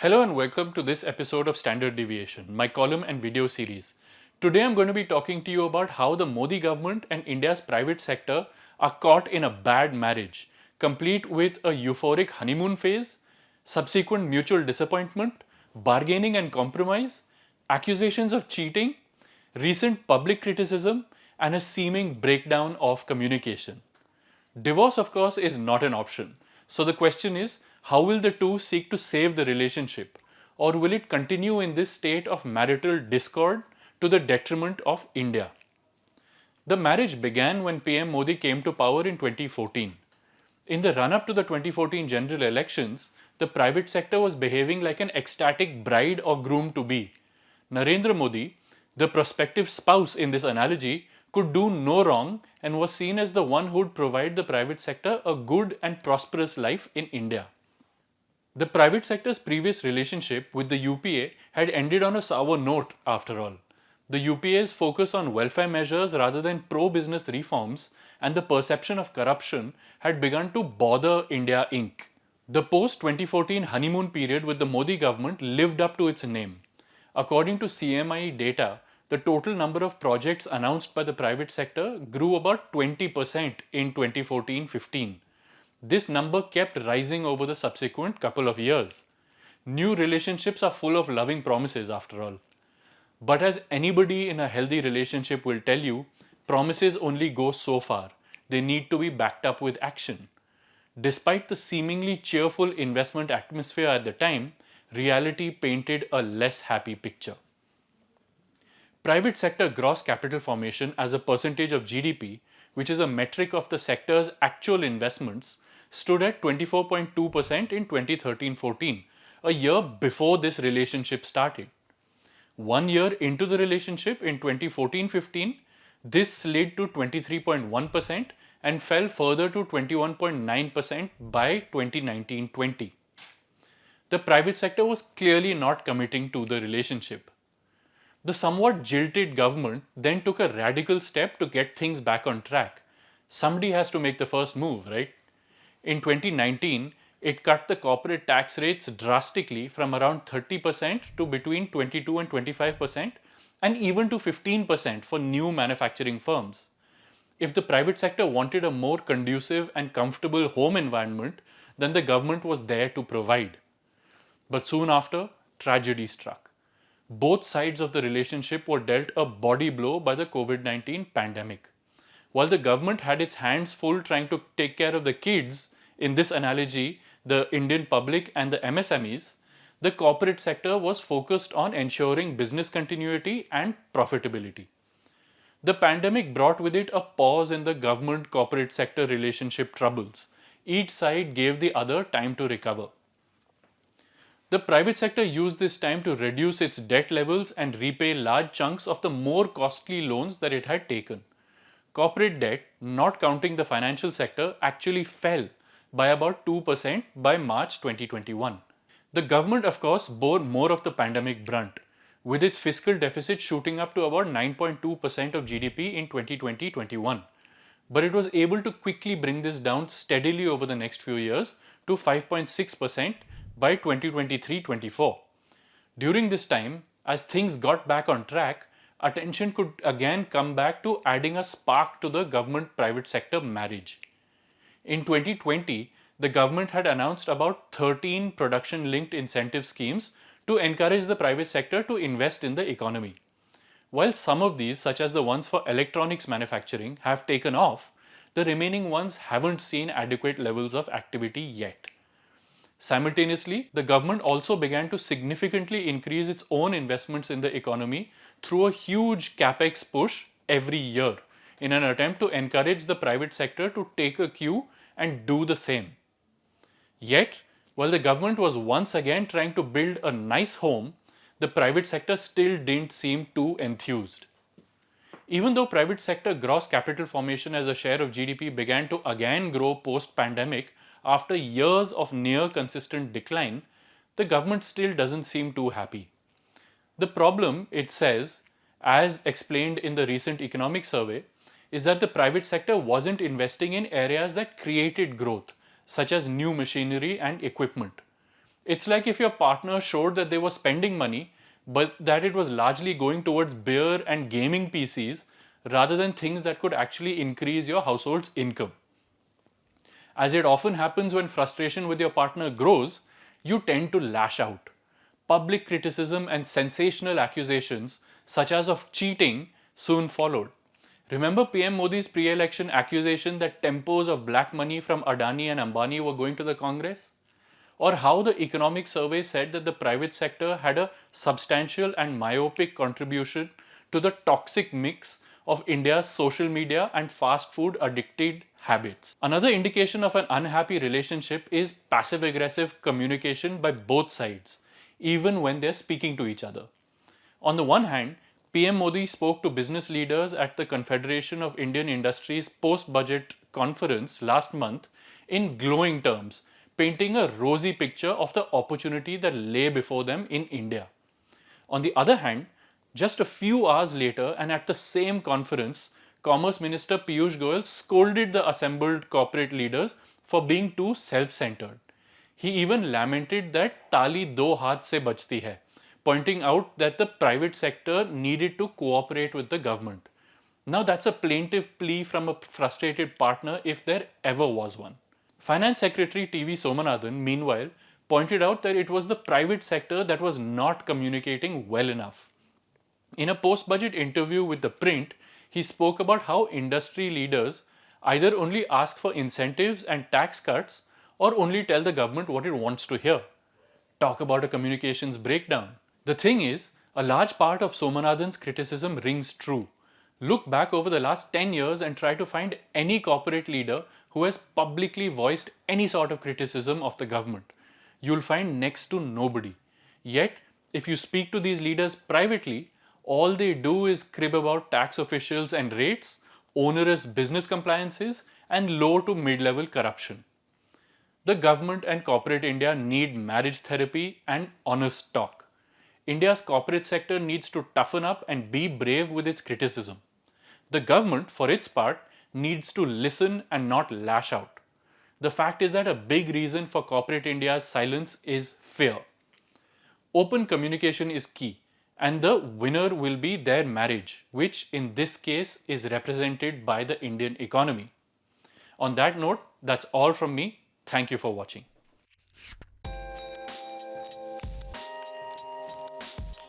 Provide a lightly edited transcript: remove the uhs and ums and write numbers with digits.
Hello and welcome to this episode of Standard Deviation, my column and video series. Today I'm going to be talking to you about how the Modi government and India's private sector are caught in a bad marriage, complete with a euphoric honeymoon phase, subsequent mutual disappointment, bargaining and compromise, accusations of cheating, recent public criticism, and a seeming breakdown of communication. Divorce, of course, is not an option. So the question is, how will the two seek to save the relationship? Or will it continue in this state of marital discord to the detriment of India? The marriage began when PM Modi came to power in 2014. In the run up to the 2014 general elections, the private sector was behaving like an ecstatic bride or groom to be. Narendra Modi, the prospective spouse in this analogy, could do no wrong and was seen as the one who would provide the private sector a good and prosperous life in India. The private sector's previous relationship with the UPA had ended on a sour note, after all. The UPA's focus on welfare measures rather than pro business reforms and the perception of corruption had begun to bother India Inc. The post 2014 honeymoon period with the Modi government lived up to its name. According to CMI data, the total number of projects announced by the private sector grew about 20% in 2014-15. This number kept rising over the subsequent couple of years. New relationships are full of loving promises, after all. But as anybody in a healthy relationship will tell you, promises only go so far. They need to be backed up with action. Despite the seemingly cheerful investment atmosphere at the time, reality painted a less happy picture. Private sector gross capital formation as a percentage of GDP, which is a metric of the sector's actual investments, stood at 24.2% in 2013-14, a year before this relationship started. 1 year into the relationship in 2014-15, this slid to 23.1% and fell further to 21.9% by 2019-20. The private sector was clearly not committing to the relationship. The somewhat jilted government then took a radical step to get things back on track. Somebody has to make the first move, right? In 2019, it cut the corporate tax rates drastically from around 30% to between 22 and 25% and even to 15% for new manufacturing firms. If the private sector wanted a more conducive and comfortable home environment, then the government was there to provide. But soon after, tragedy struck. Both sides of the relationship were dealt a body blow by the COVID-19 pandemic. While the government had its hands full trying to take care of the kids, in this analogy, the Indian public and the MSMEs, the corporate sector was focused on ensuring business continuity and profitability. The pandemic brought with it a pause in the government corporate sector relationship troubles. Each side gave the other time to recover. The private sector used this time to reduce its debt levels and repay large chunks of the more costly loans that it had taken. Corporate debt, not counting the financial sector, actually fell by about 2% by March 2021. The government, of course, bore more of the pandemic brunt, with its fiscal deficit shooting up to about 9.2% of GDP in 2020-21. But it was able to quickly bring this down steadily over the next few years to 5.6% by 2023-24. During this time, as things got back on track, attention could again come back to adding a spark to the government private sector marriage. In 2020, the government had announced about 13 production linked incentive schemes to encourage the private sector to invest in the economy. While some of these, such as the ones for electronics manufacturing, have taken off, the remaining ones haven't seen adequate levels of activity yet. Simultaneously, the government also began to significantly increase its own investments in the economy through a huge capex push every year in an attempt to encourage the private sector to take a cue and do the same. Yet, while the government was once again trying to build a nice home, the private sector still didn't seem too enthused. Even though private sector gross capital formation as a share of GDP began to again grow post-pandemic after years of near consistent decline, the government still doesn't seem too happy. The problem, it says, as explained in the recent economic survey, is that the private sector wasn't investing in areas that created growth, such as new machinery and equipment. It's like if your partner showed that they were spending money, but that it was largely going towards beer and gaming PCs rather than things that could actually increase your household's income. As it often happens when frustration with your partner grows, you tend to lash out. Public criticism and sensational accusations, such as of cheating, soon followed. Remember PM Modi's pre election accusation that tempos of black money from Adani and Ambani were going to the Congress? Or how the economic survey said that the private sector had a substantial and myopic contribution to the toxic mix of India's social media and fast food addicted habits. Another indication of an unhappy relationship is passive aggressive communication by both sides, even when they're speaking to each other. On the one hand, PM Modi spoke to business leaders at the Confederation of Indian Industries post budget conference last month in glowing terms, painting a rosy picture of the opportunity that lay before them in India. On the other hand, just a few hours later, and at the same conference, Commerce Minister Piyush Goyal scolded the assembled corporate leaders for being too self centered. He even lamented that tali do haath se bajti hai, pointing out that the private sector needed to cooperate with the government. Now, that's a plaintive plea from a frustrated partner if there ever was one. Finance Secretary TV Somanathan, meanwhile, pointed out that it was the private sector that was not communicating well enough. In a post budget interview with ThePrint, he spoke about how industry leaders either only ask for incentives and tax cuts or only tell the government what it wants to hear. Talk about a communications breakdown. The thing is, a large part of Somanathan's criticism rings true. Look back over the last 10 years and try to find any corporate leader who has publicly voiced any sort of criticism of the government. You'll find next to nobody. Yet, if you speak to these leaders privately, all they do is crib about tax officials and rates, onerous business compliances, and low to mid level corruption. The government and corporate India need marriage therapy and honest talk. India's corporate sector needs to toughen up and be brave with its criticism. The government, for its part, needs to listen and not lash out. The fact is that a big reason for corporate India's silence is fear. Open communication is key, and the winner will be their marriage, which in this case is represented by the Indian economy. On that note, that's all from me. Thank you for watching.